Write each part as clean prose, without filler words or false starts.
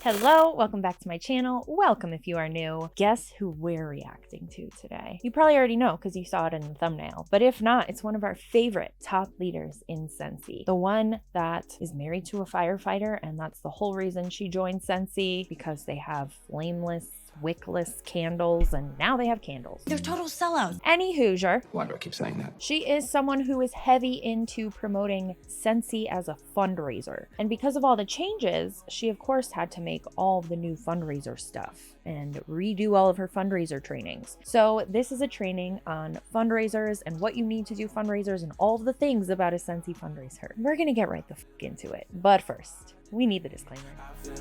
Hello, welcome back to my channel. Welcome if you are new. Guess who we're reacting to today? You probably already know because you saw it in the thumbnail, but if not, it's one of our favorite top leaders in Scentsy. The one that is married to a firefighter, and that's the whole reason she joined Scentsy, because they have flameless, wickless candles, and now they have candles. They're total sellouts. Any Hoosier. Why do I keep saying that? She is someone who is heavy into promoting Scentsy as a fundraiser. And because of all the changes, she of course had to make all of the new fundraiser stuff and redo all of her fundraiser trainings. So this is a training on fundraisers and what you need to do fundraisers and all of the things about a Scentsy fundraiser. We're gonna get right the fuck into it. But first, we need the disclaimer. Good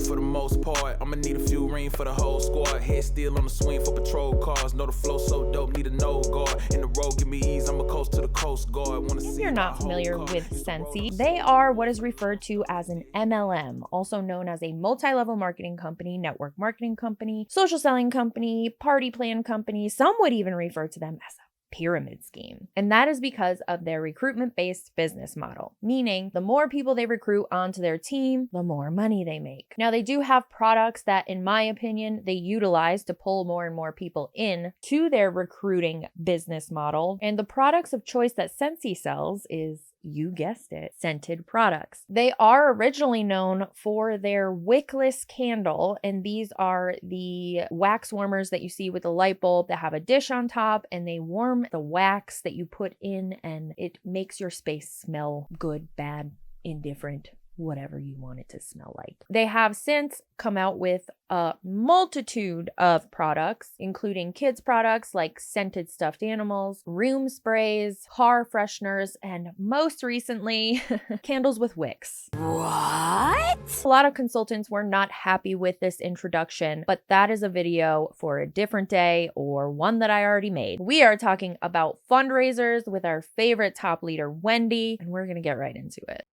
for the most part. I'ma need a few ring for the whole squad. Head still on the swing for patrol cars. Know the flow so dope, need a nose guard. In the road, give me ease. I'm a coast to the coast guard. If you're not familiar with Scentsy, they are what is referred to as an MLM, also known as a multi-level marketing company, network marketing company, social selling company, party plan company. Some would even refer to them as a pyramid scheme. And that is because of their recruitment-based business model, meaning the more people they recruit onto their team, the more money they make. Now, they do have products that, in my opinion, they utilize to pull more and more people in to their recruiting business model. And the products of choice that Scentsy sells is, you guessed it, scented products. They are originally known for their wickless candle, and these are the wax warmers that you see with the light bulb that have a dish on top, and they warm the wax that you put in, and it makes your space smell good, bad, indifferent, whatever you want it to smell like. They have since come out with a multitude of products, including kids products like scented stuffed animals, room sprays, car fresheners, and most recently, candles with wicks. What? A lot of consultants were not happy with this introduction, but that is a video for a different day or one that I already made. We are talking about fundraisers with our favorite top leader, Wendy, and we're gonna get right into it.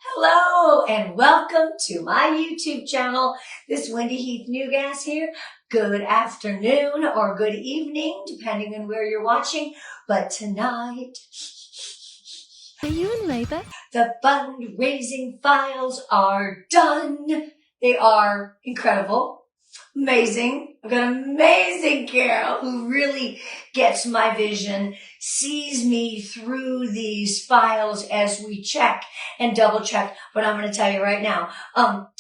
Hello and welcome to my YouTube channel. This is Wendy Heath Newgas here. Good afternoon or good evening, depending on where you're watching. But tonight, Are you in labor? the fundraising files are done. They are incredible, amazing. I've got an amazing Carol who really gets my vision, sees me through these files as we check and double check. But I'm going to tell you right now,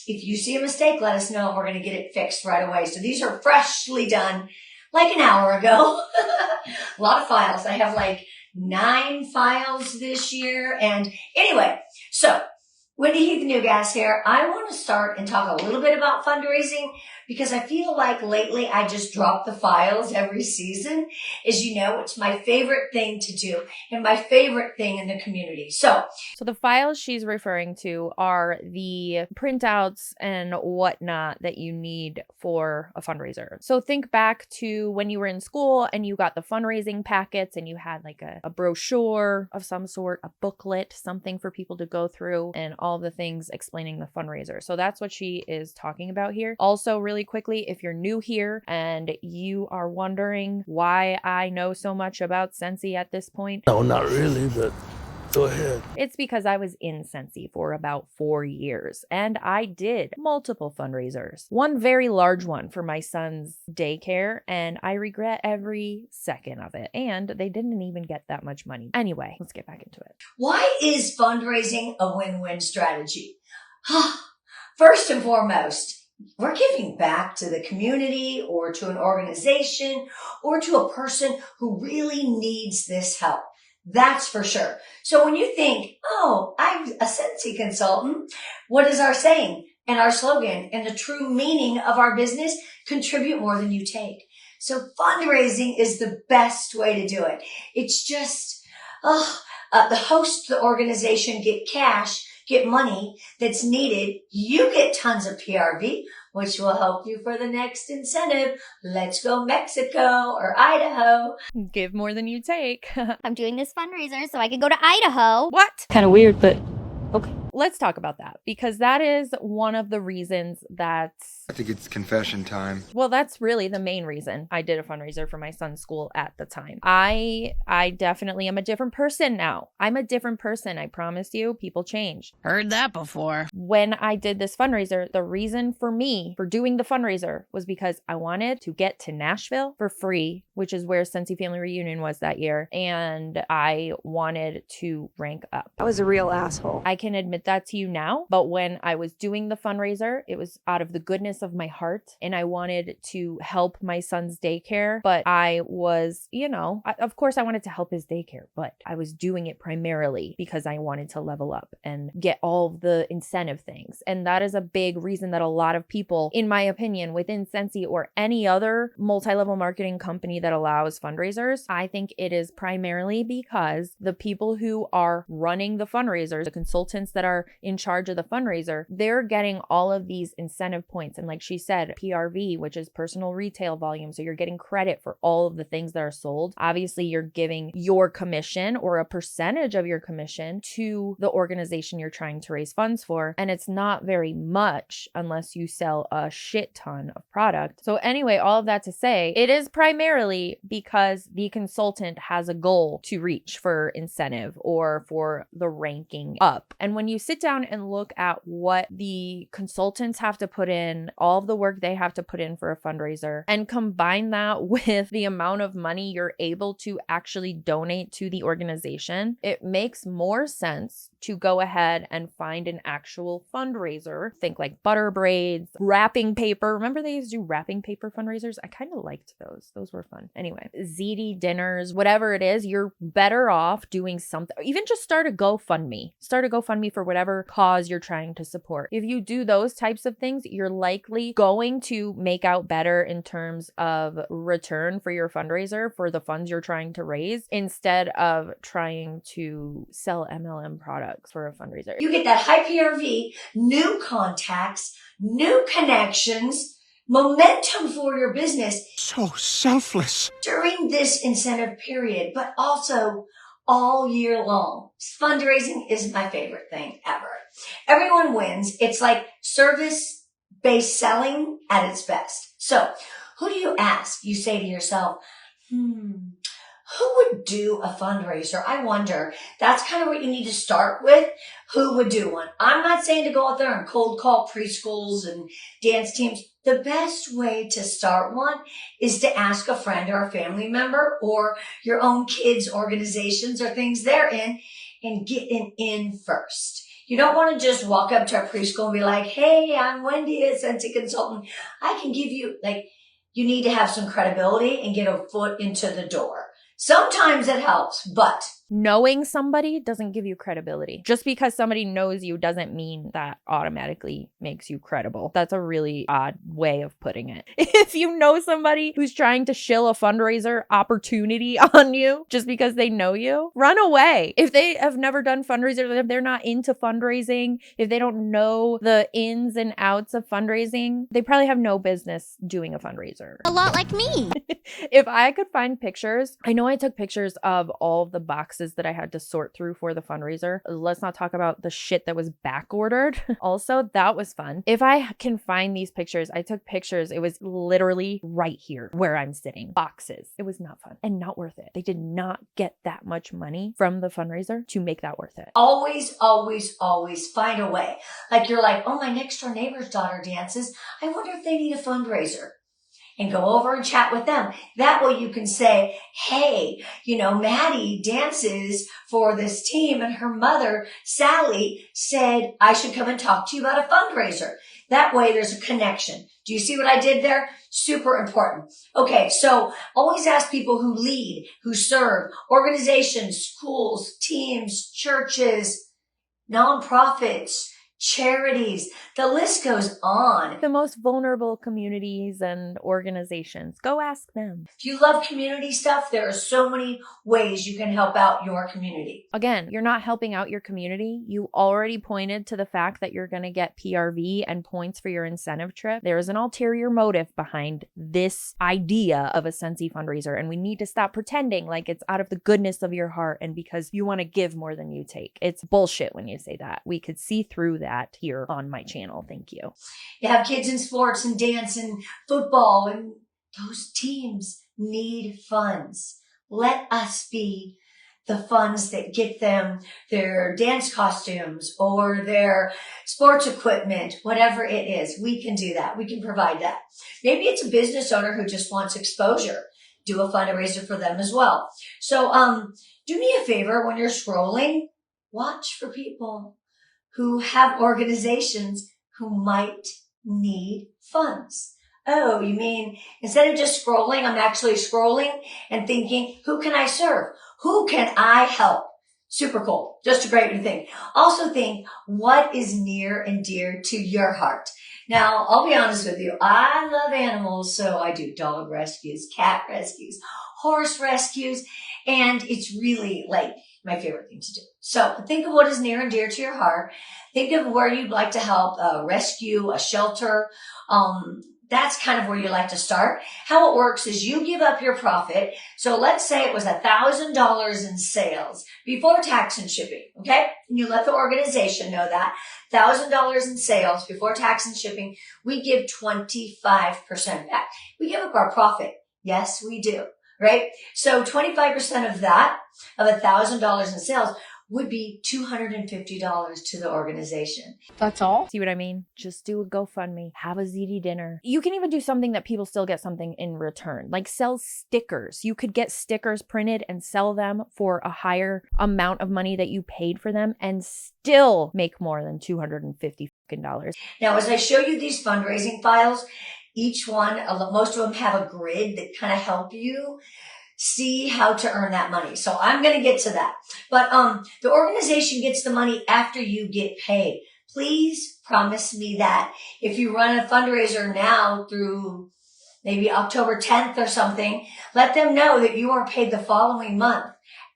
if you see a mistake, let us know. We're going to get it fixed right away. So these are freshly done like an hour ago. A lot of files. I have like 9 files this year. And anyway, so Wendy Heath Newgas here. I want to start and talk a little bit about fundraising because I feel like lately I just drop the files every season. As you know, it's my favorite thing to do and my favorite thing in the community. So the files she's referring to are the printouts and whatnot that you need for a fundraiser. So think back to when you were in school and you got the fundraising packets and you had like a brochure of some sort, a booklet, something for people to go through, and all the things explaining the fundraiser. So that's what she is talking about here. Also, really quickly, if you're new here and you are wondering why I know so much about Scentsy at this point. No, not really, but go ahead. It's because I was in Scentsy for about 4 years and I did multiple fundraisers. One very large one for my son's daycare, and I regret every second of it. And they didn't even get that much money. Anyway, let's get back into it. why is fundraising a win-win strategy? First and foremost, we're giving back to the community or to an organization or to a person who really needs this help. That's for sure. So when you think, oh, I'm a Scentsy consultant, what is our saying and our slogan and the true meaning of our business? Contribute more than you take. So fundraising is the best way to do it. It's just, the host, the organization get cash, get money that's needed. You get tons of PRV, which will help you for the next incentive. Let's go Mexico or Idaho. Give more than you take. I'm doing this fundraiser so I can go to Idaho. What? Kind of weird, but okay. let's talk about that, because that is one of the reasons that I think it's confession time. well, that's really the main reason I did a fundraiser for my son's school at the time. I definitely am a different person now. I'm a different person. I promise you, people change. Heard that before. When I did this fundraiser, the reason for me for doing the fundraiser was because I wanted to get to Nashville for free, which is where Scentsy Family Reunion was that year. And I wanted to rank up. I was a real asshole. I can admit that to you now, but when I was doing the fundraiser, it was out of the goodness of my heart, and I wanted to help my son's daycare, but I was, of course I wanted to help his daycare, but I was doing it primarily because I wanted to level up and get all of the incentive things. And that is a big reason that a lot of people, in my opinion, within Scentsy or any other multi-level marketing company that allows fundraisers, I think it is primarily because the people who are running the fundraisers, the consultants that are in charge of the fundraiser, they're getting all of these incentive points. And like she said, PRV, which is personal retail volume. So you're getting credit for all of the things that are sold. Obviously, you're giving your commission or a percentage of your commission to the organization you're trying to raise funds for. And it's not very much unless you sell a shit ton of product. So anyway, all of that to say, it is primarily because the consultant has a goal to reach for incentive or for the ranking up. And when you sit down and look at what the consultants have to put in, all of the work they have to put in for a fundraiser, and combine that with the amount of money you're able to actually donate to the organization, it makes more sense to go ahead and find an actual fundraiser. Think like butter braids, wrapping paper. Remember they used to do wrapping paper fundraisers? I kind of liked those. Those were fun. Anyway, ziti dinners, whatever it is, you're better off doing something. Even just start a GoFundMe. Start a GoFundMe for whatever cause you're trying to support. If you do those types of things, you're likely going to make out better in terms of return for your fundraiser for the funds you're trying to raise, instead of trying to sell MLM products for a fundraiser. You get that high PRV, new contacts, new connections, momentum for your business. So selfless. During this incentive period, but also all year long. Fundraising is my favorite thing ever. Everyone wins. It's like service-based selling at its best. So who do you ask? You say to yourself, who would do a fundraiser? I wonder. That's kind of what you need to start with. Who would do one? I'm not saying to go out there and cold call preschools and dance teams. The best way to start one is to ask a friend or a family member or your own kids' organizations or things they're in and get an in first. You don't want to just walk up to a preschool and be like, hey, I'm Wendy, a Scentsy consultant. I can give you, you need to have some credibility and get a foot into the door. Sometimes it helps, but knowing somebody doesn't give you credibility. Just because somebody knows you doesn't mean that automatically makes you credible. That's a really odd way of putting it. If you know somebody who's trying to shill a fundraiser opportunity on you just because they know you, run away. If they have never done fundraisers, if they're not into fundraising, if they don't know the ins and outs of fundraising, they probably have no business doing a fundraiser. A lot like me. If I could find pictures, I know I took pictures of all of the boxes that I had to sort through for the fundraiser. Let's not talk about the shit that was back ordered. Also, that was fun. If I can find these pictures, I took pictures. It was literally right here where I'm sitting. Boxes. It was not fun and not worth it. They did not get that much money from the fundraiser to make that worth it. always, always, always find a way. Like you're like, oh, my next door neighbor's daughter dances. I wonder if they need a fundraiser. And go over and chat with them. That way you can say, hey, Maddie dances for this team and her mother, Sally, said I should come and talk to you about a fundraiser. That way there's a connection. Do you see what I did there? Super important. Okay, so always ask people who lead, who serve, organizations, schools, teams, churches, nonprofits, charities. The list goes on. The most vulnerable communities and organizations. Go ask them. If you love community stuff, there are so many ways you can help out your community. Again, you're not helping out your community. You already pointed to the fact that you're going to get PRV and points for your incentive trip. There is an ulterior motive behind this idea of a Scentsy fundraiser, and we need to stop pretending like it's out of the goodness of your heart and because you want to give more than you take. It's bullshit when you say that. We could see through that here on my channel. Thank you. You have kids in sports and dance and football, and those teams need funds. Let us be the funds that get them their dance costumes or their sports equipment, whatever it is. We can do that. We can provide that. Maybe it's a business owner who just wants exposure. Do a fundraiser for them as well. So do me a favor when you're scrolling, watch for people who have organizations who might need funds. Oh, you mean instead of just scrolling, I'm actually scrolling and thinking, who can I serve? Who can I help? Super cool. Just a great thing. Also think, what is near and dear to your heart? Now, I'll be honest with you. I love animals, so I do dog rescues, cat rescues, horse rescues, and it's really like my favorite thing to do. So think of what is near and dear to your heart. Think of where you'd like to help rescue, a shelter. That's kind of where you like to start. How it works is you give up your profit. So let's say it was $1,000 in sales before tax and shipping. Okay. And you let the organization know that $1,000 in sales before tax and shipping, we give 25% back. We give up our profit. Yes, we do. Right. So 25% of that, of $1,000 in sales, would be $250 to the organization. That's all? See what I mean? Just do a GoFundMe, have a ZD dinner. You can even do something that people still get something in return, like sell stickers. You could get stickers printed and sell them for a higher amount of money that you paid for them and still make more than $250. Now, as I show you these fundraising files, each one, most of them have a grid that kind of help you see how to earn that money. So I'm going to get to that. But the organization gets the money after you get paid. Please promise me that if you run a fundraiser now through maybe October 10th or something, let them know that you are paid the following month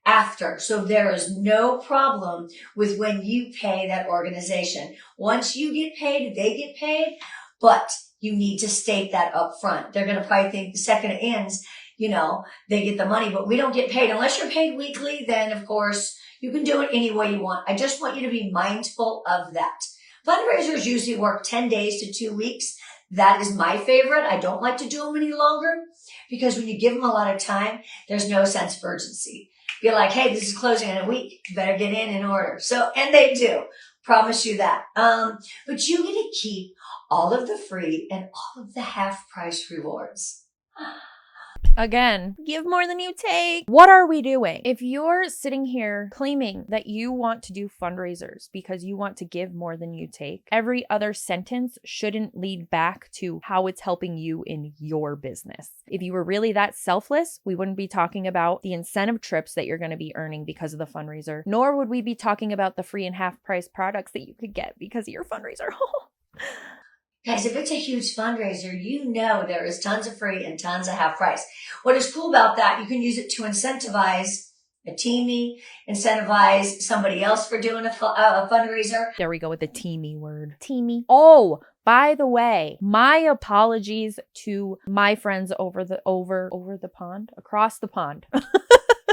after. So there is no problem with when you pay that organization. Once you get paid, they get paid, but you need to state that up front. They're going to probably think the second it ends, you know, they get the money, but we don't get paid. Unless you're paid weekly, then of course you can do it any way you want. I just want you to be mindful of that. Fundraisers usually work 10 days to 2 weeks. That is my favorite. I don't like to do them any longer because when you give them a lot of time, there's no sense of urgency. You're like, hey, this is closing in a week. You better get in order. So, and they do. Promise you that. But you get to keep all of the free and all of the half price rewards. Again, give more than you take. What are we doing? If you're sitting here claiming that you want to do fundraisers because you want to give more than you take, every other sentence shouldn't lead back to how it's helping you in your business. If you were really that selfless, we wouldn't be talking about the incentive trips that you're going to be earning because of the fundraiser, nor would we be talking about the free and half price products that you could get because of your fundraiser. Guys, if it's a huge fundraiser, you know there is tons of free and tons of half price. What is cool about that, you can use it to incentivize a teamie, incentivize somebody else for doing a fundraiser. There we go with the teamie word. Teamie. Oh, by the way, my apologies to my friends over the pond, across the pond.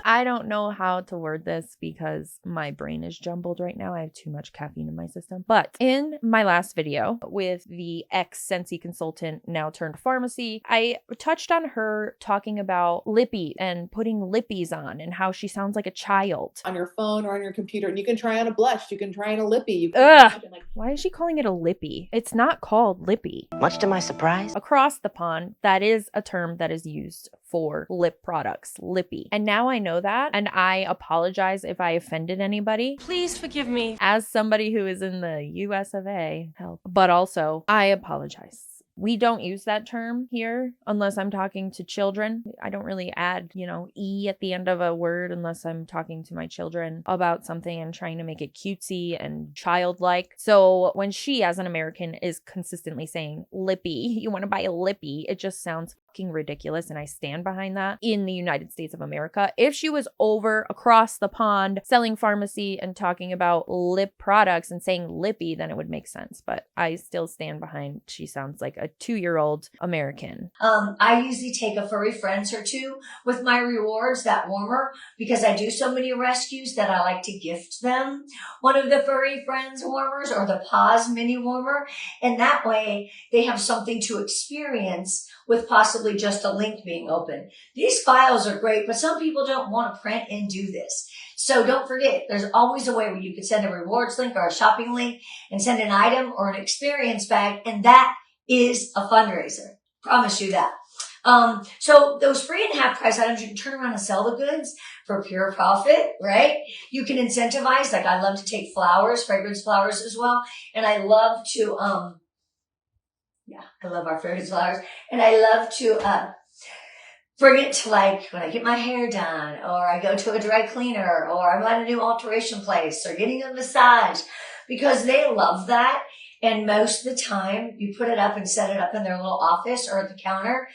I don't know how to word this because my brain is jumbled right now. I have too much caffeine in my system. But in my last video with the ex-Scentsy consultant, now turned pharmacy, I touched on her talking about lippy and putting lippies on and how she sounds like a child. On your phone or on your computer. And you can try on a blush. You can try on a lippy. You Ugh. can Why is she calling it a lippy? It's not called lippy. Much to my surprise. Across the pond, that is a term that is used for lip products, lippy. And now I know that, and I apologize if I offended anybody. Please forgive me. As somebody who is in the US of A, help. But also, I apologize. We don't use that term here unless I'm talking to children. I don't really add, E at the end of a word unless I'm talking to my children about something and trying to make it cutesy and childlike. So when she, as an American, is consistently saying lippy, you want to buy a lippy, it just sounds fucking ridiculous, and I stand behind that. In the United States of America, if she was over across the pond selling pharmacy and talking about lip products and saying lippy, then it would make sense. But I still stand behind, she sounds like a 2-year-old American. I usually take a furry friends or two with my rewards, that warmer, because I do so many rescues that I like to gift them one of the furry friends warmers or the Paws mini warmer. And that way they have something to experience with possibly just a link being open. These files are great, but some people don't want to print and do this. So don't forget, there's always a way where you could send a rewards link or a shopping link and send an item or an experience bag, and that is a fundraiser. Promise you that. So those free and half price items, you can turn around and sell the goods for pure profit, right? You can incentivize, like I love to take flowers, fragrance flowers as well. And I love to, I love our fragrance flowers. And I love to, bring it to, like, when I get my hair done, or I go to a dry cleaner, or I'm at a new alteration place, or getting a massage, because they love that. And most of the time you put it up and set it up in their little office or at the counter.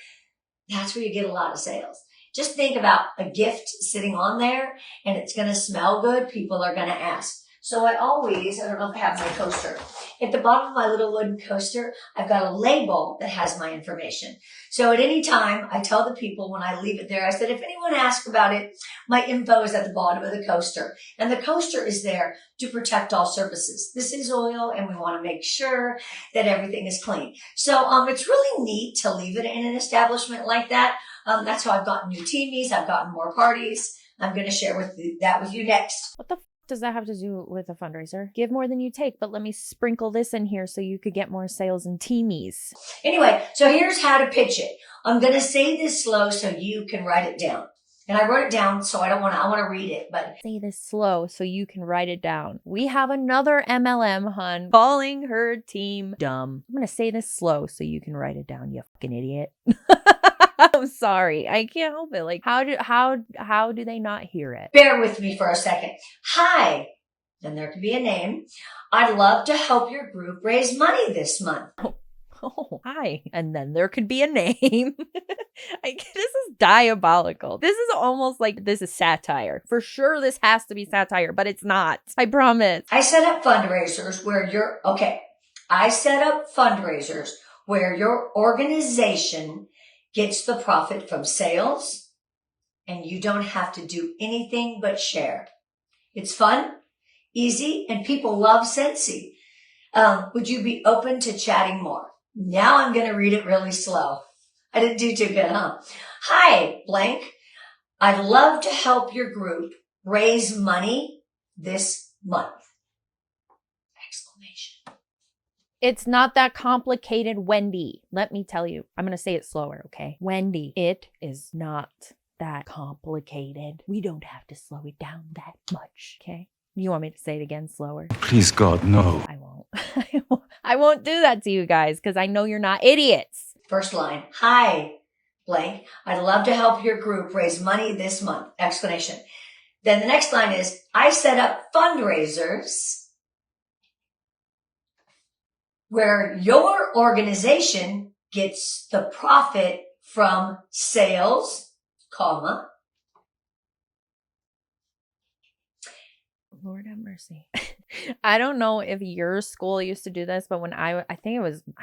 That's where you get a lot of sales. Just think about a gift sitting on there and it's going to smell good. People are going to ask. So I don't know if I have my coaster. At the bottom of my little wooden coaster, I've got a label that has my information. So at any time, I tell the people when I leave it there, I said, if anyone asks about it, my info is at the bottom of the coaster. And the coaster is there to protect all surfaces. This is oil and we want to make sure that everything is clean. So it's really neat to leave it in an establishment like that. That's how I've gotten new teamies. I've gotten more parties. I'm going to share that with you next. What the does that have to do with a fundraiser? Give more than you take, but let me sprinkle this in here so you could get more sales and teamies. Anyway, so here's how to pitch it. I'm going to say this slow so you can write it down. And I wrote it down, so I want to read it, but say this slow so you can write it down. We have another MLM hun calling her team dumb. I'm going to say this slow so you can write it down, you fucking idiot. I'm sorry. I can't help it. Like, how do they not hear it? Bear with me for a second. Hi. Then there could be a name. I'd love to help your group raise money this month. Oh, hi. And then there could be a name. This is diabolical. This is almost like this is satire. For sure this has to be satire, but it's not. I promise. I set up fundraisers where your organization gets the profit from sales and you don't have to do anything but share. It's fun, easy, and people love Scentsy. Would you be open to chatting more? Now I'm going to read it really slow. I didn't do too good, huh? Hi, blank. I'd love to help your group raise money this month. Exclamation. It's not that complicated, Wendy. Let me tell you. I'm going to say it slower, okay? Wendy, it is not that complicated. We don't have to slow it down that much, okay? You want me to say it again slower? Please, God, no. I won't. I won't do that to you guys because I know you're not idiots. First line. Hi, blank. I'd love to help your group raise money this month. Explanation. Then the next line is, I set up fundraisers where your organization gets the profit from sales, comma. Lord have mercy. I don't know if your school used to do this, but when I think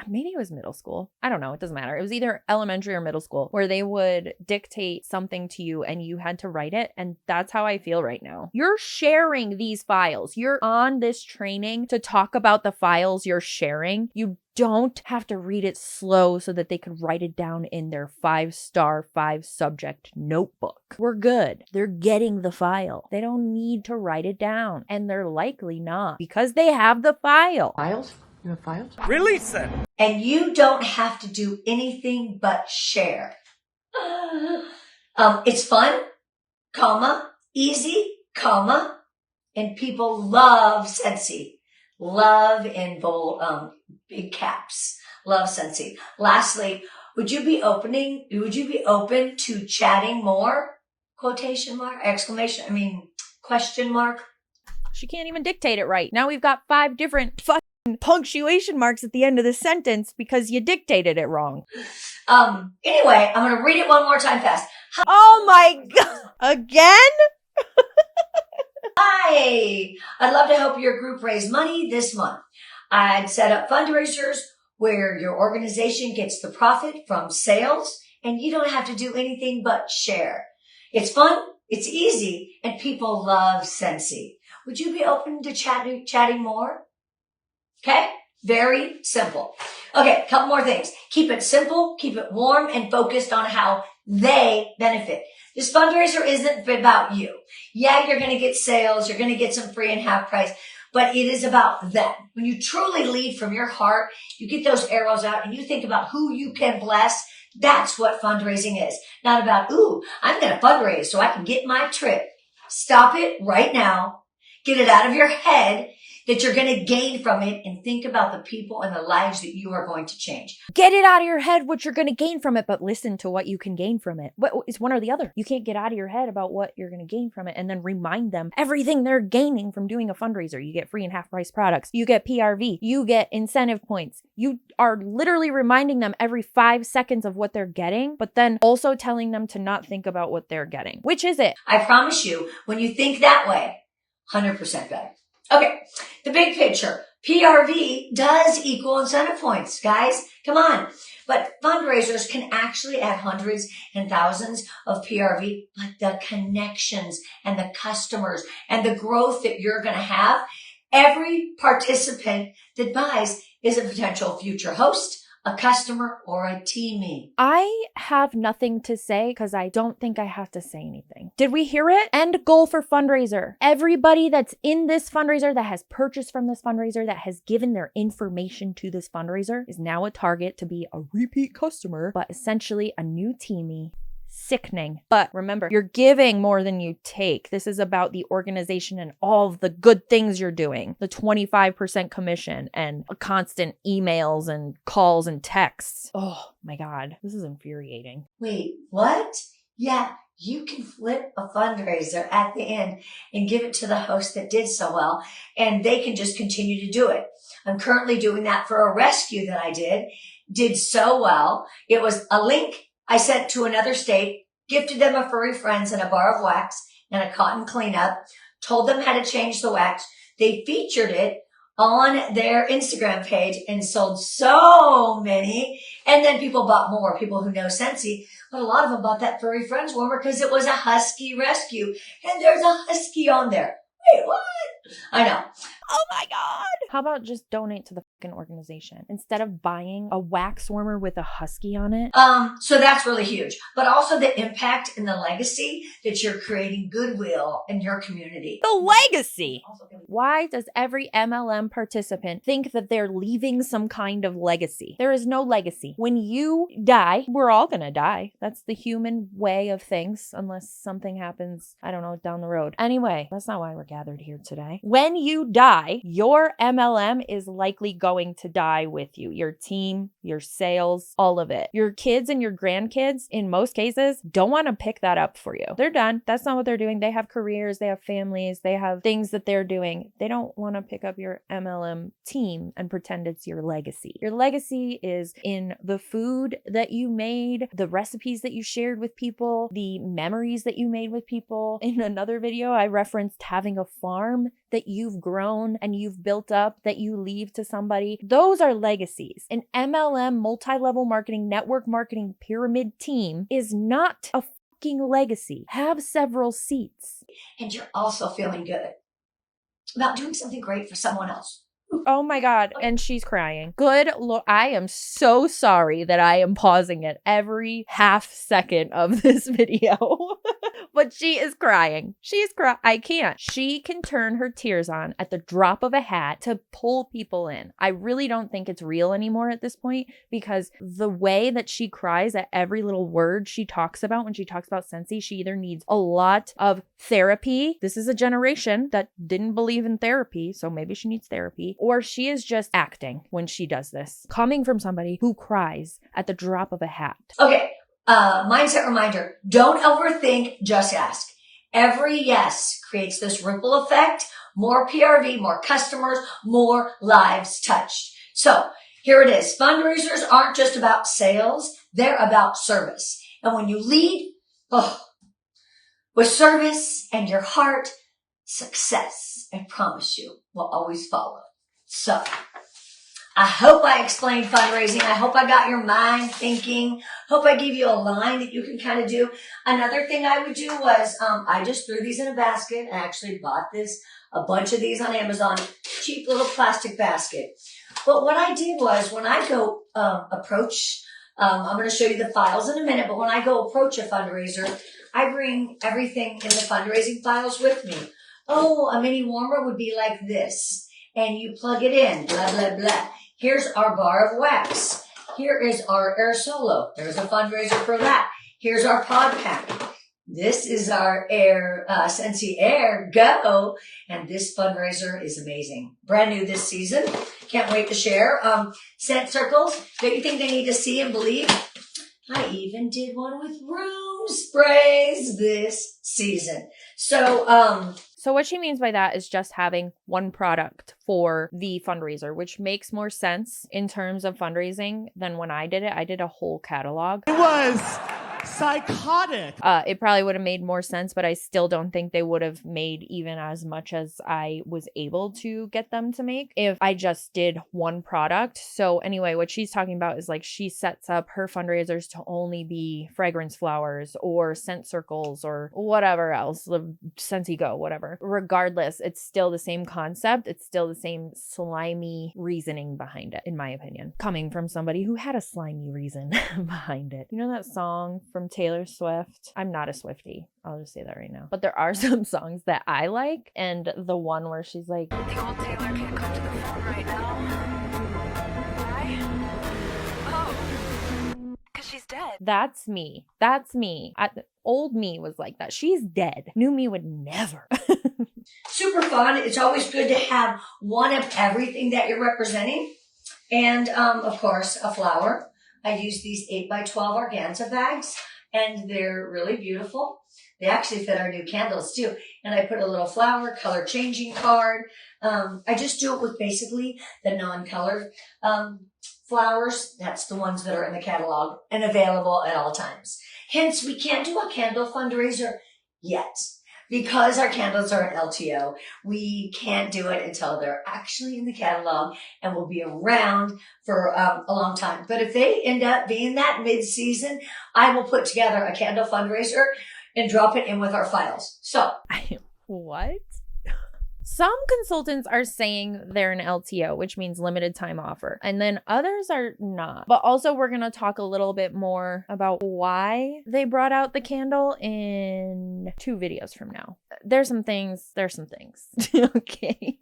maybe it was middle school. I don't know. It doesn't matter. It was either elementary or middle school where they would dictate something to you and you had to write it. And that's how I feel right now. You're sharing these files. You're on this training to talk about the files you're sharing. You don't have to read it slow so that they could write it down in their 5-star 5-subject notebook. We're good. They're getting the file. They don't need to write it down. And they're likely not because they have the file. Files? You have files? Release it! And you don't have to do anything but share. It's fun, comma, easy, comma, and people love Scentsy. Love in bold, big caps. Love Scentsy. Lastly, would you be open to chatting more? Quotation mark, question mark. She can't even dictate it right. Now we've got 5 different fucking punctuation marks at the end of the sentence because you dictated it wrong. Anyway, I'm going to read it one more time fast. Oh my God. Again? Hi. I'd love to help your group raise money this month. I'd set up fundraisers where your organization gets the profit from sales and you don't have to do anything but share. It's fun, it's easy, and people love Scentsy. Would you be open to chatting more? Okay? Very simple. Okay, couple more things. Keep it simple, keep it warm, and focused on how they benefit. This fundraiser isn't about you. Yeah, you're going to get sales, you're going to get some free and half price, but it is about them. When you truly lead from your heart, you get those arrows out and you think about who you can bless. That's what fundraising is. Not about, ooh, I'm going to fundraise so I can get my trip. Stop it right now. Get it out of your head that you're going to gain from it and think about the people and the lives that you are going to change. Get it out of your head what you're going to gain from it, but listen to what you can gain from it. It's one or the other. You can't get out of your head about what you're going to gain from it and then remind them everything they're gaining from doing a fundraiser. You get free and half price products. You get PRV. You get incentive points. You are literally reminding them every 5 seconds of what they're getting, but then also telling them to not think about what they're getting. Which is it? I promise you, when you think that way, 100% better. Okay, the big picture. PRV does equal incentive points, guys. Come on. But fundraisers can actually add hundreds and thousands of PRV, but the connections and the customers and the growth that you're going to have, every participant that buys is a potential future host, a customer, or a teamie. I have nothing to say because I don't think I have to say anything. Did we hear it? End goal for fundraiser. Everybody that's in this fundraiser, that has purchased from this fundraiser, that has given their information to this fundraiser is now a target to be a repeat customer, but essentially a new teamie. Sickening. But remember, you're giving more than you take. This is about the organization and all of the good things you're doing. The 25% commission and constant emails and calls and texts. Oh my God, this is infuriating. Wait, what? Yeah, you can flip a fundraiser at the end and give it to the host that did so well, and they can just continue to do it. I'm currently doing that for a rescue that I did so well. It was a link I sent to another state, gifted them a furry friends and a bar of wax and a cotton cleanup, told them how to change the wax. They featured it on their Instagram page and sold so many. And then people bought more, people who know Scentsy, but a lot of them bought that furry friends warmer because it was a husky rescue. And there's a husky on there. Wait, what? I know. Oh my God. How about just donate to the fucking organization instead of buying a wax warmer with a husky on it? So that's really huge, but also the impact and the legacy that you're creating goodwill in your community. The legacy. Why does every MLM participant think that they're leaving some kind of legacy? There is no legacy. When you die, we're all gonna die. That's the human way of things, unless something happens, I don't know, down the road. Anyway, that's not why we're gathered here today. When you die, your MLM is likely going to die with you. Your team, your sales, all of it. Your kids and your grandkids, in most cases, don't want to pick that up for you. They're done. That's not what they're doing. They have careers, they have families, they have things that they're doing. They don't want to pick up your MLM team and pretend it's your legacy. Your legacy is in the food that you made, the recipes that you shared with people, the memories that you made with people. In another video, I referenced having a farm that you've grown and you've built up that you leave to somebody. Those are legacies. An MLM, multi-level marketing, network marketing pyramid team is not a fucking legacy. Have several seats. And you're also feeling good about doing something great for someone else. Oh my God. And she's crying. Good Lord. I am so sorry that I am pausing it every half second of this video. But she is crying. I can't. She can turn her tears on at the drop of a hat to pull people in. I really don't think it's real anymore at this point, because the way that she cries at every little word she talks about when she talks about Scentsy, she either needs a lot of therapy. This is a generation that didn't believe in therapy, so maybe she needs therapy, or she is just acting when she does this. Coming from somebody who cries at the drop of a hat. Okay. Mindset reminder. Don't overthink, just ask. Every yes creates this ripple effect, more PRV, more customers, more lives touched. So here it is. Fundraisers aren't just about sales. They're about service. And when you lead with service and your heart, success, I promise you, will always follow. So I hope I explained fundraising. I hope I got your mind thinking. Hope I gave you a line that you can kind of do. Another thing I would do was, I just threw these in a basket. I actually bought a bunch of these on Amazon, cheap little plastic basket. But what I did was when I go, approach, I'm going to show you the files in a minute, but when I go approach a fundraiser, I bring everything in the fundraising files with me. Oh, a mini warmer would be like this. And you plug it in, blah, blah, blah. Here's our bar of wax. Here is our air solo. There's a fundraiser for that. Here's our pod pack. This is our air, Scentsy Air Go. And this fundraiser is amazing. Brand new this season. Can't wait to share. Scent circles. Don't you think they need to see and believe? I even did one with room sprays this season. So what she means by that is just having one product for the fundraiser, which makes more sense in terms of fundraising than when I did it. I did a whole catalog. It was psychotic. It probably would have made more sense, but I still don't think they would have made even as much as I was able to get them to make if I just did one product. So anyway, what she's talking about is like she sets up her fundraisers to only be fragrance flowers or scent circles or whatever else, Scentsy Go, whatever. Regardless, it's still the same concept. It's still the same slimy reasoning behind it, in my opinion. Coming from somebody who had a slimy reason behind it. You know that song from Taylor Swift? I'm not a Swiftie. I'll just say that right now. But there are some songs that I like, and the one where she's like, the old Taylor can't come to the phone right now. Why? Oh, because she's dead. That's me. That's me. Old me was like that. She's dead. New me would never. Super fun. It's always good to have one of everything that you're representing. And, of course, a flower. I use these 8x12 organza bags, and they're really beautiful. They actually fit our new candles too. And I put a little flower color changing card. I just do it with basically the non-colored flowers. That's the ones that are in the catalog and available at all times. Hence, we can't do a candle fundraiser yet. Because our candles are an LTO, we can't do it until they're actually in the catalog and will be around for a long time. But if they end up being that mid-season, I will put together a candle fundraiser and drop it in with our files. So, what? Some consultants are saying they're an LTO, which means limited time offer, and then others are not. But also we're going to talk a little bit more about why they brought out the candle in 2 videos from now. There's some things. Okay.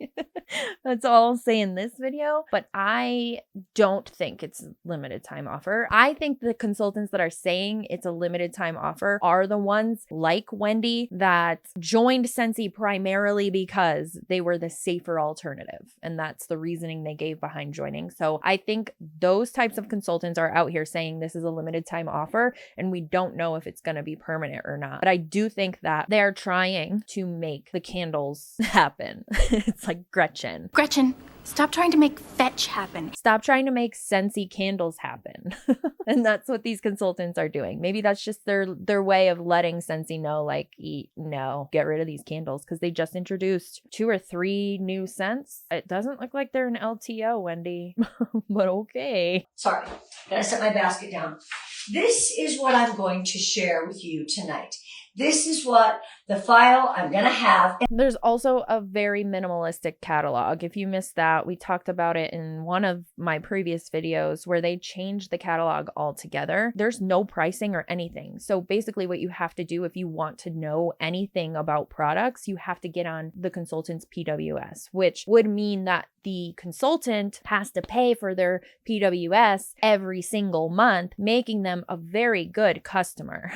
That's all I'll say in this video, but I don't think it's limited time offer. I think the consultants that are saying it's a limited time offer are the ones like Wendy that joined Scentsy primarily because they were the safer alternative. And that's the reasoning they gave behind joining. So I think those types of consultants are out here saying this is a limited time offer and we don't know if it's going to be permanent or not. But I do think that they are trying to make the candles happen. It's like Gretchen. Gretchen, stop trying to make fetch happen. Stop trying to make Scentsy candles happen. And that's what these consultants are doing. Maybe that's just their way of letting Scentsy know, like, no, get rid of these candles, because they just introduced 2 or 3 new scents. It doesn't look like they're an LTO, Wendy, but okay. Sorry, gotta set my basket down. This is what I'm going to share with you tonight. This is what the file I'm going to have. There's also a very minimalistic catalog. If you missed that, we talked about it in one of my previous videos where they changed the catalog altogether. There's no pricing or anything. So basically what you have to do if you want to know anything about products, you have to get on the consultant's PWS, which would mean that the consultant has to pay for their PWS every single month, making them a very good customer.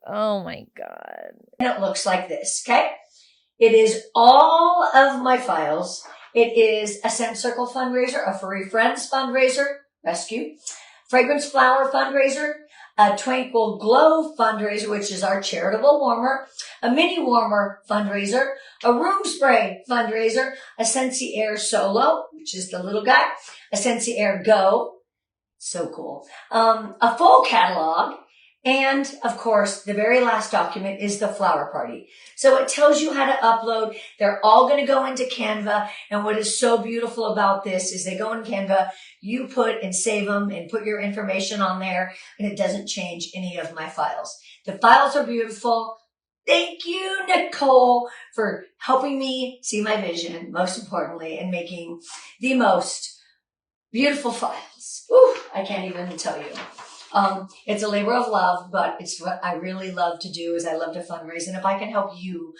Oh my God. And it looks like this, okay? It is all of my files. It is a Scent Circle fundraiser, a Furry Friends fundraiser, rescue, Fragrance Flower fundraiser, a Tranquil Glow fundraiser, which is our charitable warmer, a mini warmer fundraiser, a room spray fundraiser, a Scentsy Air Solo, which is the little guy, a Scentsy Air Go, so cool, a full catalog, and of course, the very last document is the flower party. So it tells you how to upload. They're all going to go into Canva. And what is so beautiful about this is they go in Canva, you put and save them and put your information on there, and it doesn't change any of my files. The files are beautiful. Thank you, Nicole, for helping me see my vision, most importantly, and making the most beautiful files. Whew, I can't even tell you. It's a labor of love, but it's what I really love to do is I love to fundraise. And if I can help you,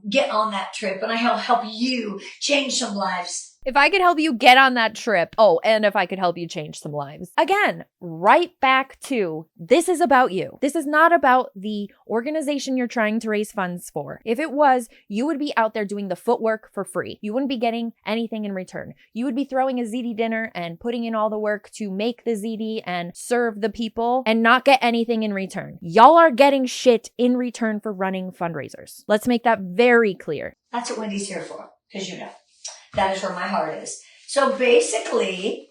get on that trip and I help you change some lives. If I could help you get on that trip, oh, and if I could help you change some lives. Again, right back to this is about you. This is not about the organization you're trying to raise funds for. If it was, you would be out there doing the footwork for free. You wouldn't be getting anything in return. You would be throwing a ZD dinner and putting in all the work to make the ZD and serve the people and not get anything in return. Y'all are getting shit in return for running fundraisers. Let's make that very clear. That's what Wendy's here for, because you know. That is where my heart is. So basically,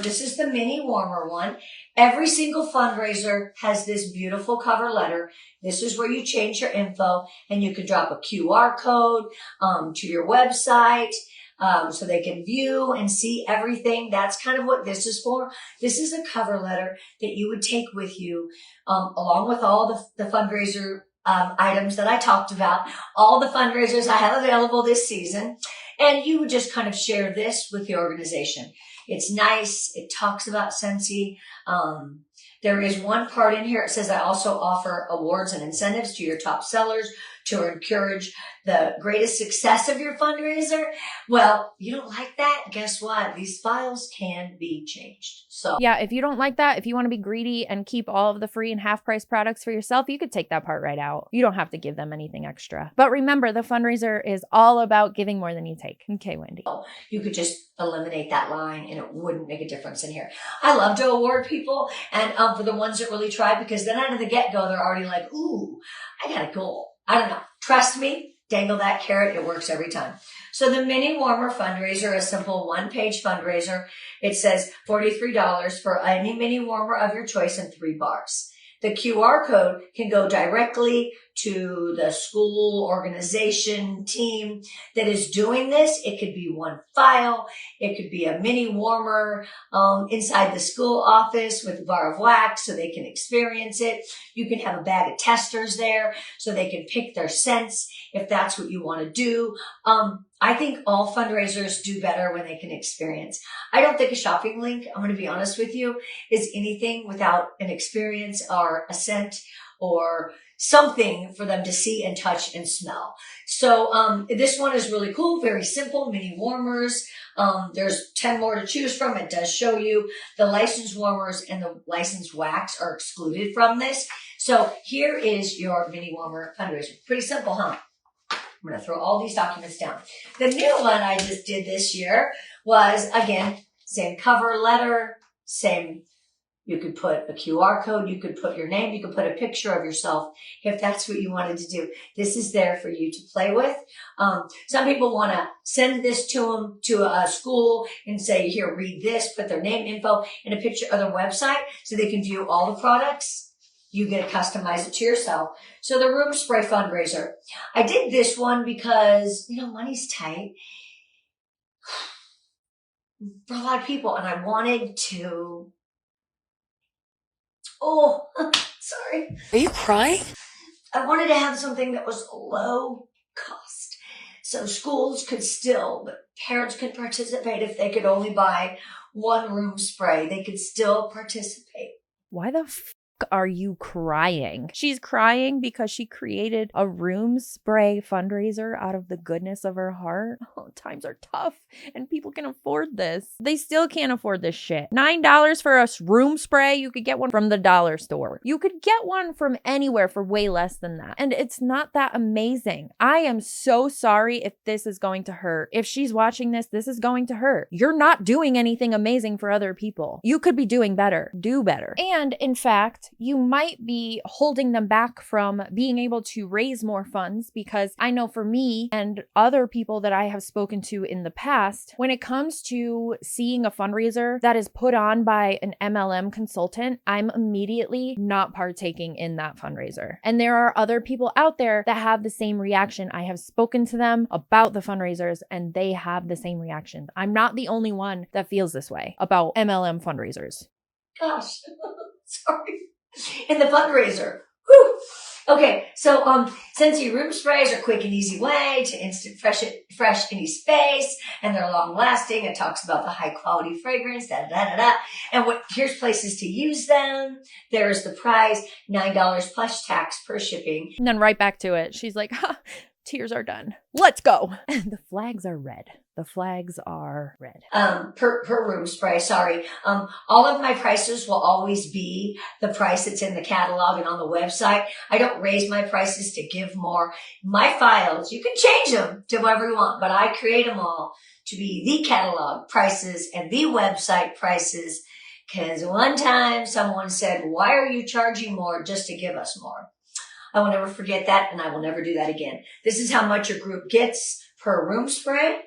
this is the mini warmer one. Every single fundraiser has this beautiful cover letter. This is where you change your info and you can drop a QR code to your website so they can view and see everything. That's kind of what this is for. This is a cover letter that you would take with you along with all the fundraiser items that I talked about, all the fundraisers I have available this season. And you would just kind of share this with the organization. It's nice. It talks about Scentsy. There is one part in here. It says, I also offer awards and incentives to your top sellers to encourage the greatest success of your fundraiser. Well, you don't like that? Guess what? These files can be changed. So yeah, if you don't like that, if you want to be greedy and keep all of the free and half price products for yourself, you could take that part right out. You don't have to give them anything extra. But remember, the fundraiser is all about giving more than you take. Okay, Wendy. You could just eliminate that line and it wouldn't make a difference in here. I love to award people and for the ones that really try, because then out of the get-go, they're already like, ooh, I got a goal. I don't know. Trust me, dangle that carrot. It works every time. So the mini warmer fundraiser, a simple one-page fundraiser. It says $43 for any mini warmer of your choice and 3 bars. The QR code can go directly to the school organization team that is doing this. It could be one file. It could be a mini warmer inside the school office with a bar of wax so they can experience it. You can have a bag of testers there so they can pick their scents if that's what you want to do. I think all fundraisers do better when they can experience. I don't think a shopping link, I'm going to be honest with you, is anything without an experience or a scent or something for them to see and touch and smell. So this one is really cool, very simple, mini warmers. There's 10 more to choose from. It does show you the licensed warmers and the licensed wax are excluded from this. So here is your mini warmer fundraiser. Pretty simple, huh? I'm going to throw all these documents down. The new one I just did this year was, again, same cover letter, same. You could put a QR code. You could put your name. You could put a picture of yourself if that's what you wanted to do. This is there for you to play with. Some people want to send this to them to a school and say, here, read this, put their name, info, and a picture of their website so they can view all the products. You get to customize it to yourself. So the room spray fundraiser. I did this one because, money's tight for a lot of people. And I wanted to, sorry. Are you crying? I wanted to have something that was low cost. So schools could still, but parents could participate if they could only buy one room spray. They could still participate. Why the are you crying? She's crying because she created a room spray fundraiser out of the goodness of her heart. Oh, times are tough and people can afford this. They still can't afford this shit. $9 for a room spray. You could get one from the dollar store. You could get one from anywhere for way less than that. And it's not that amazing. I am so sorry if this is going to hurt. If she's watching this, this is going to hurt. You're not doing anything amazing for other people. You could be doing better. Do better. And in fact, you might be holding them back from being able to raise more funds, because I know for me and other people that I have spoken to in the past, when it comes to seeing a fundraiser that is put on by an MLM consultant, I'm immediately not partaking in that fundraiser. And there are other people out there that have the same reaction. I have spoken to them about the fundraisers and they have the same reaction. I'm not the only one that feels this way about MLM fundraisers. Gosh, sorry. In the fundraiser. Whew. Okay, so Scentsy room sprays are a quick and easy way to instant fresh any space, and they're long lasting. It talks about the high quality fragrance, And here's places to use them. There's the price, $9 plus tax per shipping. And then right back to it. She's like, tears are done. Let's go. The flags are red. The flags are red. Per room spray, sorry. All of my prices will always be the price that's in the catalog and on the website. I don't raise my prices to give more. My files, you can change them to whatever you want, but I create them all to be the catalog prices and the website prices. Because one time someone said, why are you charging more just to give us more? I will never forget that, and I will never do that again. This is how much your group gets per room spray.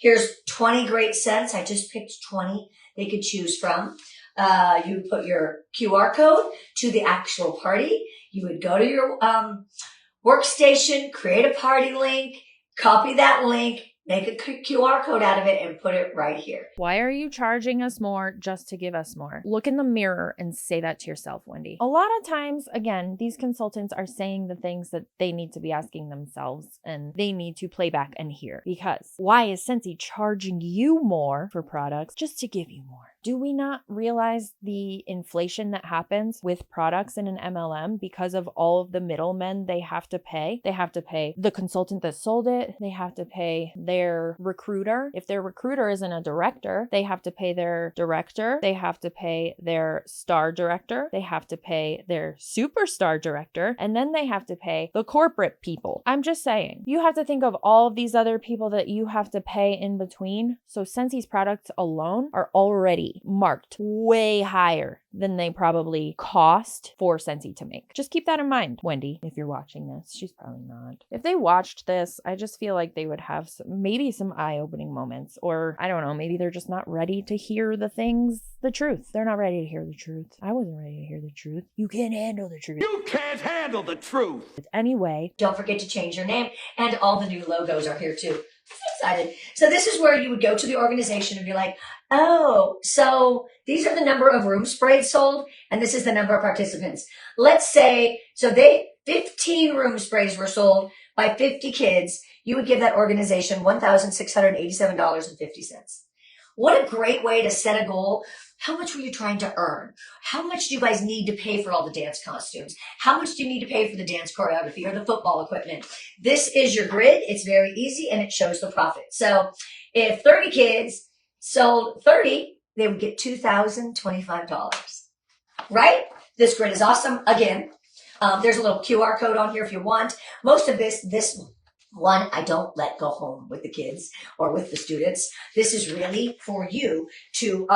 Here's 20 great scents. I just picked 20 they could choose from. You put your QR code to the actual party. You would go to your workstation, create a party link, copy that link, make a QR code out of it, and put it right here. Why are you charging us more just to give us more? Look in the mirror and say that to yourself, Wendy. A lot of times, again, these consultants are saying the things that they need to be asking themselves and they need to play back and hear. Because why is Scentsy charging you more for products just to give you more? Do we not realize the inflation that happens with products in an MLM because of all of the middlemen they have to pay? They have to pay the consultant that sold it. They have to pay their recruiter. If their recruiter isn't a director, they have to pay their director. They have to pay their star director. They have to pay their superstar director. And then they have to pay the corporate people. I'm just saying, you have to think of all of these other people that you have to pay in between. So Scentsy's products alone are already marked way higher than they probably cost for Scentsy to make. Just keep that in mind, Wendy, if you're watching this. She's probably not. If they watched this, I just feel like they would have maybe some eye-opening moments, or I don't know, maybe they're just not ready to hear the truth. They're not ready to hear the truth. I wasn't ready to hear the truth. You can't handle the truth. You can't handle the truth. Anyway. Don't forget to change your name, and all the new logos are here too. I'm so excited. So this is where you would go to the organization and be like, oh, so these are the number of room sprays sold, and this is the number of participants. Let's say, 15 room sprays were sold by 50 kids. You would give that organization $1,687.50. What a great way to set a goal. How much were you trying to earn? How much do you guys need to pay for all the dance costumes? How much do you need to pay for the dance choreography or the football equipment? This is your grid. It's very easy and it shows the profit. So if 30 kids sold 30, they would get $2,025, right? This grid is awesome. Again, there's a little QR code on here if you want. Most of this one, I don't let go home with the kids or with the students. This is really for you to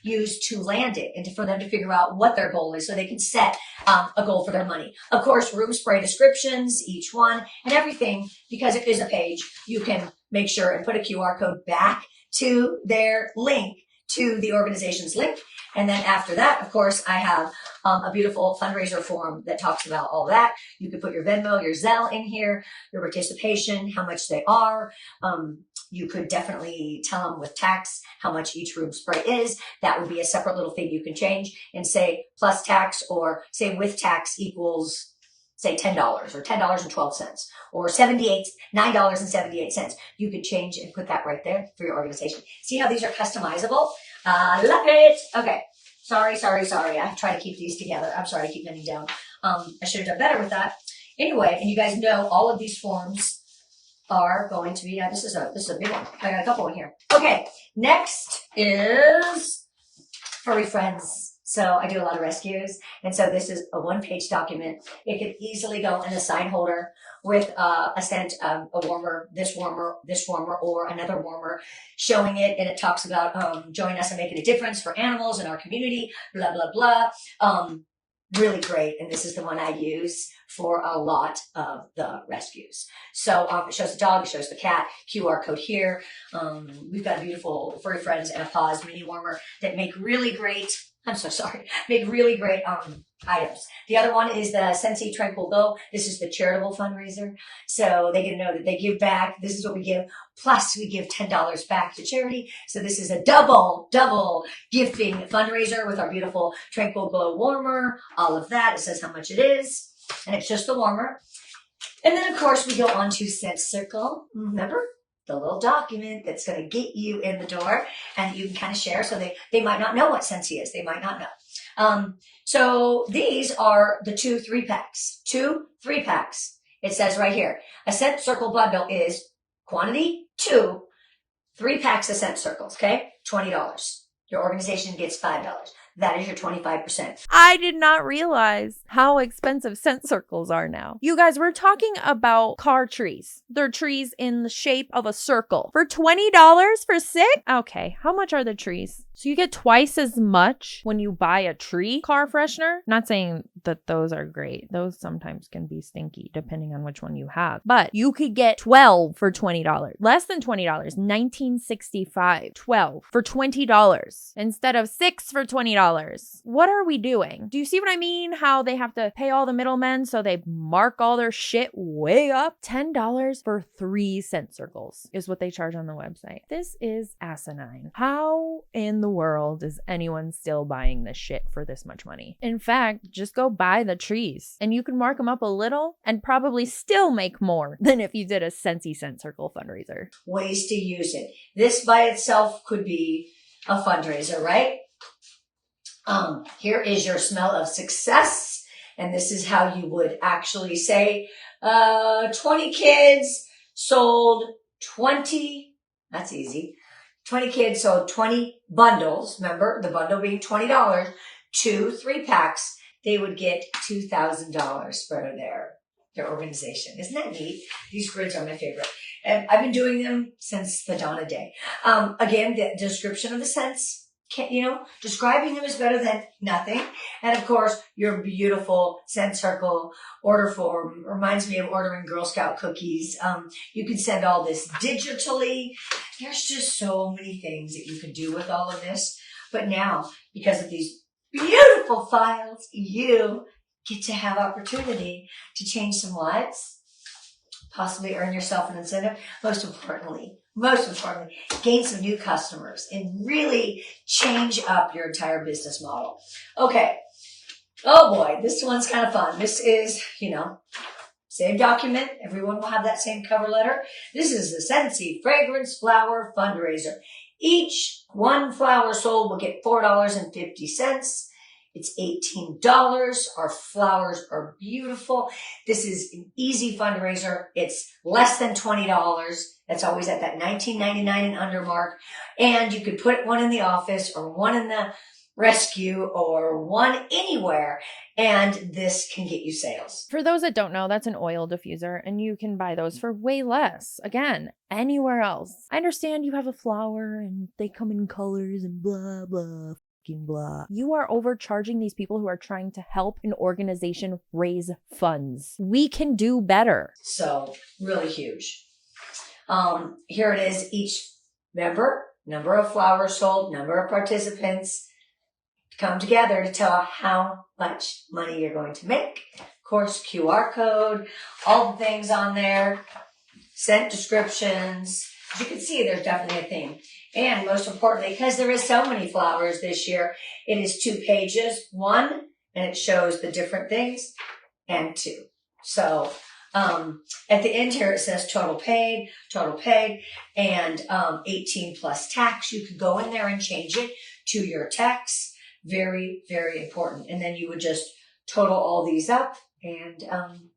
use to land it and for them to figure out what their goal is so they can set a goal for their money. Of course, room spray descriptions, each one and everything, because it is a page, you can make sure and put a QR code back to their link, to the organization's link. And then after that, of course, I have a beautiful fundraiser form that talks about all that. You could put your Venmo, your Zelle in here, your participation, how much they are. You could definitely tell them with tax how much each room spray is. That would be a separate little thing you can change and say plus tax, or say with tax equals say $10 or $10.12 or $9.78. You could change and put that right there for your organization. See how these are customizable? Love it. Okay. Sorry. I try to keep these together. I'm sorry, I keep bending down. I should have done better with that. Anyway, and you guys know all of these forms are going to be, this is a big one. I got a couple in here. Okay. Next is furry friends. So I do a lot of rescues. And so this is a 1-page document. It could easily go in a sign holder with a scent, a warmer, this warmer, or another warmer, showing it. And it talks about join us and making a difference for animals in our community, blah, blah, blah. Really great. And this is the one I use for a lot of the rescues. So it shows the dog, it shows the cat, QR code here. We've got beautiful furry friends and a paws mini warmer that make really great, make really great items. The other one is the Scentsy Tranquil Go. This is the charitable fundraiser. So they get to know that they give back. This is what we give. Plus we give $10 back to charity. So this is a double gifting fundraiser with our beautiful Tranquil Glow warmer, all of that. It says how much it is, and it's just the warmer. And then of course we go on to Scent Circle. Remember? The little document that's going to get you in the door and you can kind of share. So they might not know what Scentsy is. They might not know. So these are the 2 3-packs. 2 3-packs. It says right here, a Scent Circle bundle is quantity 2, 3 packs of Scent Circles. Okay. $20. Your organization gets $5. That is your 25%. I did not realize how expensive scent circles are now. You guys, we're talking about car trees. They're trees in the shape of a circle. For $20 for 6? Okay, how much are the trees? So you get twice as much when you buy a tree car freshener. Not saying that those are great. Those sometimes can be stinky depending on which one you have. But you could get 12 for $20. Less than $20. $19.65. 12 for $20 instead of 6 for $20. What are we doing? Do you see what I mean? How they have to pay all the middlemen so they mark all their shit way up? $10 for 3 scent circles is what they charge on the website. This is asinine. How in the world is anyone still buying this shit for this much money? In fact, just go buy the trees and you can mark them up a little and probably still make more than if you did a Scentsy Scent Circle fundraiser. Ways to use it. This by itself could be a fundraiser, right? Here is your smell of success. And this is how you would actually say, 20 kids sold 20, that's easy. 20 kids sold 20 bundles. Remember, the bundle being $20, 2 3-packs. They would get $2,000 for their organization. Isn't that neat? These grids are my favorite. And I've been doing them since the dawn of day. Again, the description of the scents. Describing them is better than nothing. And of course, your beautiful Scent Circle order form reminds me of ordering Girl Scout cookies. You can send all this digitally. There's just so many things that you can do with all of this. But now, because of these beautiful files, you get to have opportunity to change some lives, possibly earn yourself an incentive. Most importantly, gain some new customers and really change up your entire business model. Okay. Oh boy, this one's kind of fun. This is, same document. Everyone will have that same cover letter. This is the Scentsy Fragrance Flower Fundraiser. Each one flower sold will get $4.50. It's $18. Our flowers are beautiful. This is an easy fundraiser. It's less than $20. That's always at that $19.99 and under mark. And you could put one in the office or one in the rescue or one anywhere. And this can get you sales. For those that don't know, that's an oil diffuser and you can buy those for way less. Again, anywhere else. I understand you have a flower and they come in colors and blah, blah. Blah. You are overcharging these people who are trying to help an organization raise funds. We can do better. So really huge. Here it is. Each member, number of flowers sold, number of participants come together to tell how much money you're going to make. Of course, QR code, all the things on there, scent descriptions. As you can see, there's definitely a theme. And most importantly, because there is so many flowers this year, it is 2 pages. 1, and it shows the different things, and 2. So, at the end here, it says total paid, and 18 plus tax. You could go in there and change it to your tax. Very, very important. And then you would just total all these up, and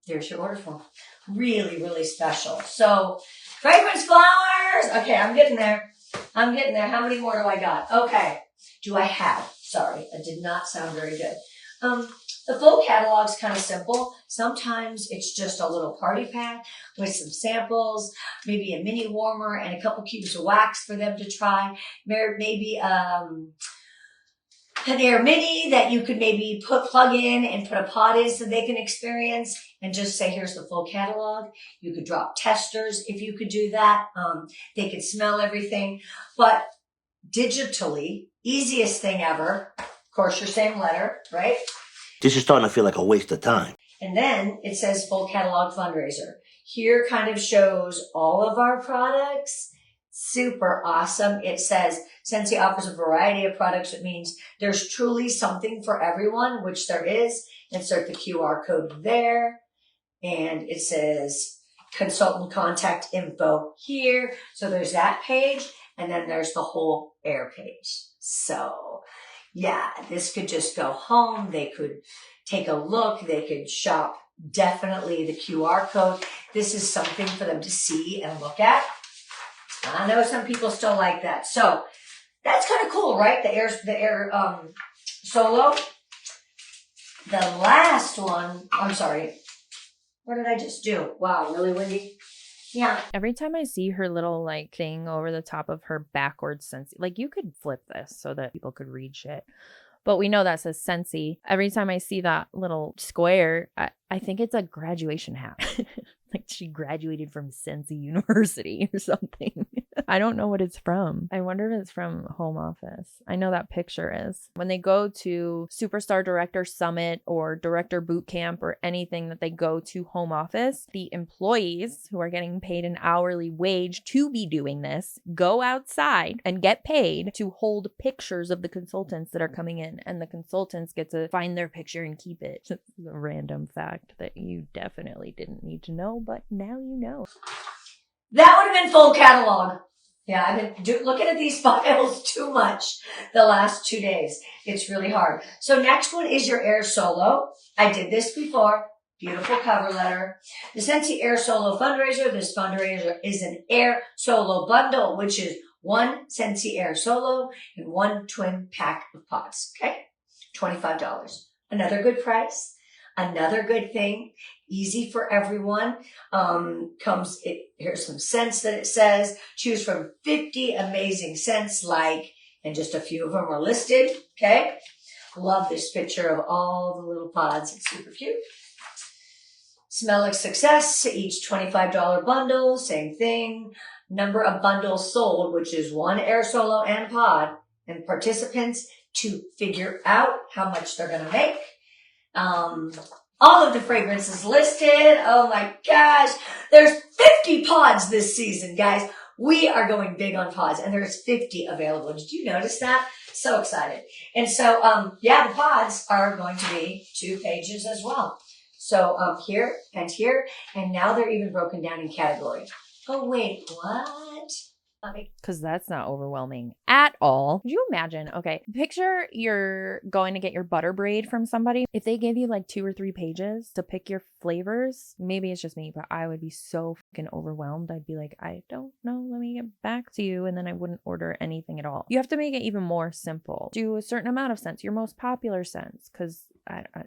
there's your order form. Really, really special. So, fragrance flowers. Okay, I'm getting there. How many more do I got? Okay. Do I have? Sorry, that did not sound very good. The full catalog's kind of simple. Sometimes it's just a little party pack with some samples, maybe a mini warmer and a couple cubes of wax for them to try. Maybe an Air Mini that you could maybe plug in and put a pod in so they can experience, and just say, here's the full catalog. You could drop testers if you could do that. They could smell everything, but digitally, easiest thing ever. Of course, your same letter, right? This is starting to feel like a waste of time. And then it says full catalog fundraiser. Here kind of shows all of our products. Super awesome. It says Scentsy offers a variety of products. It means there's truly something for everyone, which there is. Insert the QR code there. And it says consultant contact info here. So there's that page. And then there's the whole Air page. So yeah, this could just go home. They could take a look. They could shop. Definitely the QR code. This is something for them to see and look at. I know some people still like that. So that's kind of cool, right? The Air Solo. The last one, I'm sorry. What did I just do? Wow, really windy? Yeah. Every time I see her little like thing over the top of her backwards Scentsy, like you could flip this so that people could read shit. But we know that says Scentsy. Every time I see that little square, I think it's a graduation hat. Like she graduated from Scentsy University or something. I don't know what it's from. I wonder if it's from Home Office. I know that picture is. When they go to Superstar Director Summit or Director Boot Camp or anything that they go to Home Office, the employees who are getting paid an hourly wage to be doing this go outside and get paid to hold pictures of the consultants that are coming in. And the consultants get to find their picture and keep it. It's a random fact that you definitely didn't need to know, but now you know. That would have been full catalog. Yeah, I've been looking at these files too much the last 2 days. It's really hard. So next one is your Air Solo. I did this before. Beautiful cover letter. The Scentsy Air Solo fundraiser. This fundraiser is an Air Solo bundle, which is one Scentsy Air Solo and one twin pack of pods. Okay? $25. Another good price. Another good thing. Easy for everyone. Here's some scents that it says. Choose from 50 amazing scents and just a few of them are listed. Okay. Love this picture of all the little pods. It's super cute. Smell like success. Each $25 bundle. Same thing. Number of bundles sold, which is one Air Solo and pod, and participants to figure out how much they're going to make. All of the fragrances listed. Oh my gosh. There's 50 pods this season, guys. We are going big on pods, and there's 50 available. Did you notice that? So excited. And so, the pods are going to be 2 pages as well. So, here, and now they're even broken down in category. Oh, wait, what? Because that's not overwhelming at all. Could you imagine? Okay, picture you're going to get your butter braid from somebody. If they gave you like 2 or 3 pages to pick your flavors, maybe it's just me, but I would be so fucking overwhelmed. I'd be like, I don't know, let me get back to you. And then I wouldn't order anything at all. You have to make it even more simple. Do a certain amount of scents, your most popular scents,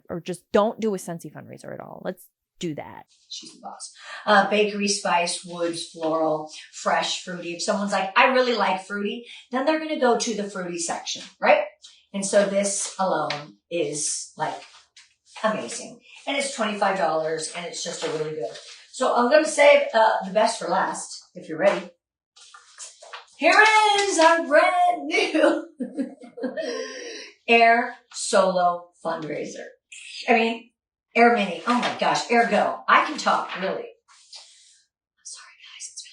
or just don't do a Scentsy fundraiser at all. Let's do that. She's the boss. Bakery, spice, woods, floral, fresh, fruity. If someone's like, I really like fruity, then they're going to go to the fruity section, right? And so this alone is like amazing. And it's $25 and it's just a really good. So I'm going to save the best for last, if you're ready. Here is our brand new Air Solo fundraiser. Air Mini. Oh my gosh. Air Go. I can talk, really. I'm sorry, guys. It's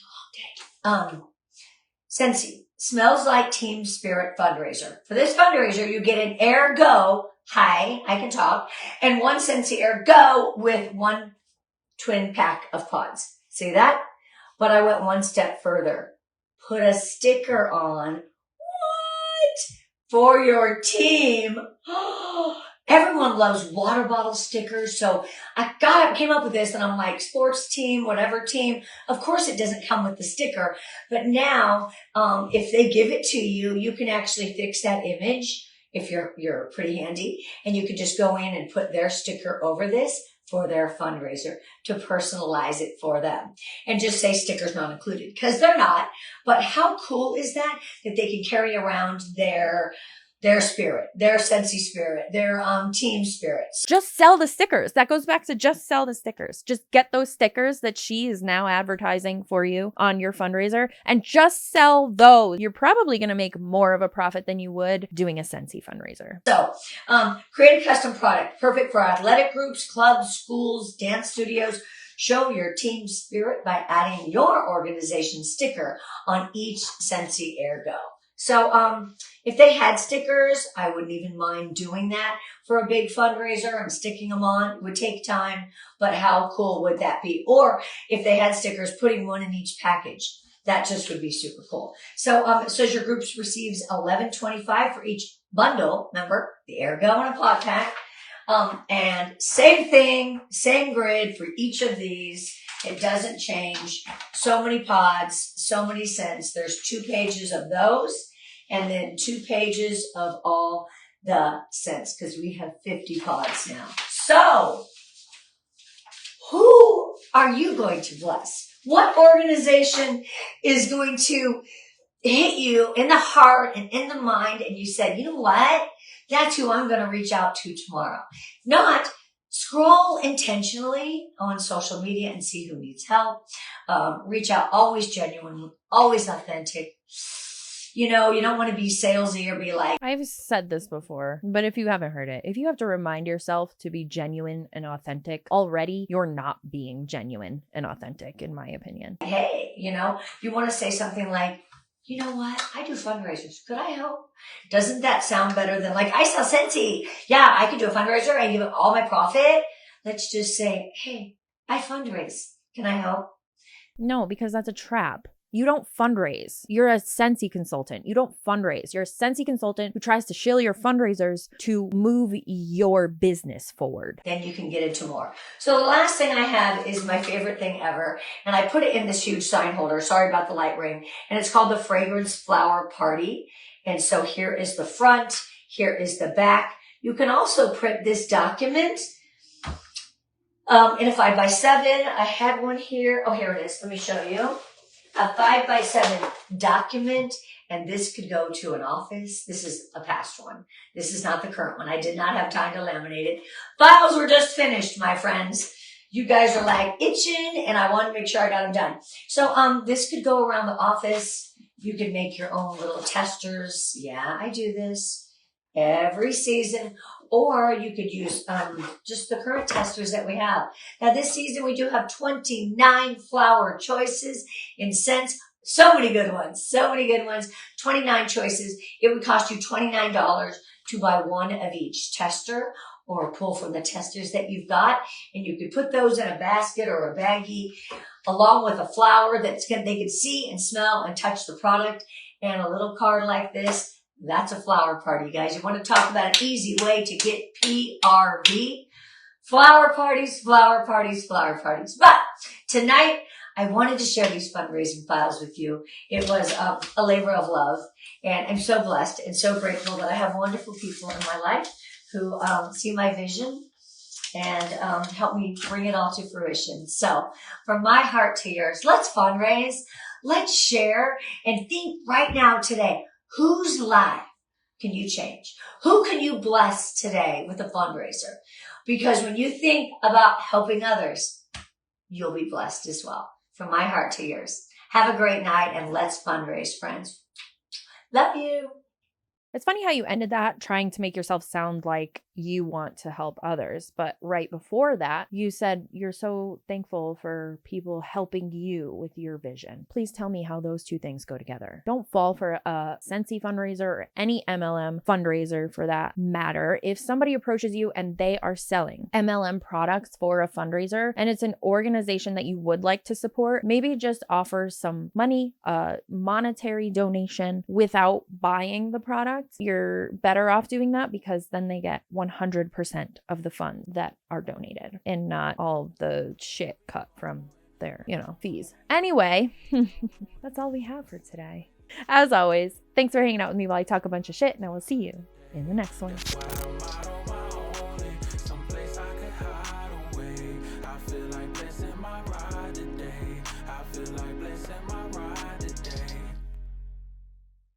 been a long day. Scentsy. Smells like Team Spirit fundraiser. For this fundraiser, you get an Air Go. Hi, I can talk. And one Scentsy Air Go with one twin pack of pods. See that? But I went one step further. Put a sticker on. What? For your team. Everyone loves water bottle stickers. So I came up with this and I'm like, sports team, whatever team. Of course it doesn't come with the sticker, but now, if they give it to you, you can actually fix that image if you're pretty handy, and you could just go in and put their sticker over this for their fundraiser to personalize it for them and just say stickers not included, because they're not. But how cool is that they can carry around their spirit, their Scentsy spirit, their team spirits. Just sell the stickers. That goes back to just sell the stickers. Just get those stickers that she is now advertising for you on your fundraiser and just sell those. You're probably going to make more of a profit than you would doing a Scentsy fundraiser. So, create a custom product, perfect for athletic groups, clubs, schools, dance studios. Show your team spirit by adding your organization sticker on each Scentsy Ergo. So, if they had stickers, I wouldn't even mind doing that for a big fundraiser and sticking them on. It would take time, but how cool would that be? Or if they had stickers, putting one in each package. That just would be super cool. So, it says your group receives $11.25 for each bundle. Remember, the Ergo and a pod pack. And same thing, same grid for each of these. It doesn't change. So many pods, so many scents. There's 2 pages of those. And then 2 pages of all the scents, because we have 50 pods now. So, who are you going to bless? What organization is going to hit you in the heart and in the mind, and you said, you know what? That's who I'm going to reach out to tomorrow. Not scroll intentionally on social media and see who needs help. Reach out, always genuine, always authentic. You know, you don't want to be salesy or be like, I've said this before, but if you haven't heard it, if you have to remind yourself to be genuine and authentic already, you're not being genuine and authentic, in my opinion. Hey, you know, you want to say something like, you know what? I do fundraisers. Could I help? Doesn't that sound better than like, I sell Scentsy. Yeah, I could do a fundraiser. I give all my profit. Let's just say, hey, I fundraise. Can I help? No, because that's a trap. You don't fundraise. You're a Scentsy consultant. You don't fundraise. You're a Scentsy consultant who tries to shill your fundraisers to move your business forward. Then you can get into more. So the last thing I have is my favorite thing ever. And I put it in this huge sign holder. Sorry about the light ring. And it's called the Fragrance Flower Party. And so here is the front. Here is the back. You can also print this document in a 5x7. I had one here. Oh, here it is. Let me show you. A 5x7 document, and this could go to an office. This is a past one. This is not the current one. I did not have time to laminate it. Files were just finished, my friends. You guys are like itching, and I wanted to make sure I got them done. So, this could go around the office. You could make your own little testers. Yeah, I do this every season. Or you could use just the current testers that we have. Now, this season, we do have 29 flower choices in scents. So many good ones. So many good ones. 29 choices. It would cost you $29 to buy one of each tester or pull from the testers that you've got. And you could put those in a basket or a baggie along with a flower that they can see and smell and touch the product, and a little card like this. That's a flower party, guys. You want to talk about an easy way to get PRV? Flower parties, flower parties, flower parties. But tonight, I wanted to share these fundraising files with you. It was a labor of love, and I'm so blessed and so grateful that I have wonderful people in my life who see my vision and help me bring it all to fruition. So from my heart to yours, let's fundraise, let's share, and think right now today, whose life can you change? Who can you bless today with a fundraiser? Because when you think about helping others, you'll be blessed as well. From my heart to yours. Have a great night, and let's fundraise, friends. Love you. It's funny how you ended that trying to make yourself sound like you want to help others. But right before that, you said you're so thankful for people helping you with your vision. Please tell me how those two things go together. Don't fall for a Scentsy fundraiser or any MLM fundraiser for that matter. If somebody approaches you and they are selling MLM products for a fundraiser and it's an organization that you would like to support, maybe just offer some money, a monetary donation without buying the product. You're better off doing that because then they get 100% of the funds that are donated and not all the shit cut from their, fees. Anyway, that's all we have for today. As always, thanks for hanging out with me while I talk a bunch of shit, and I will see you in the next one.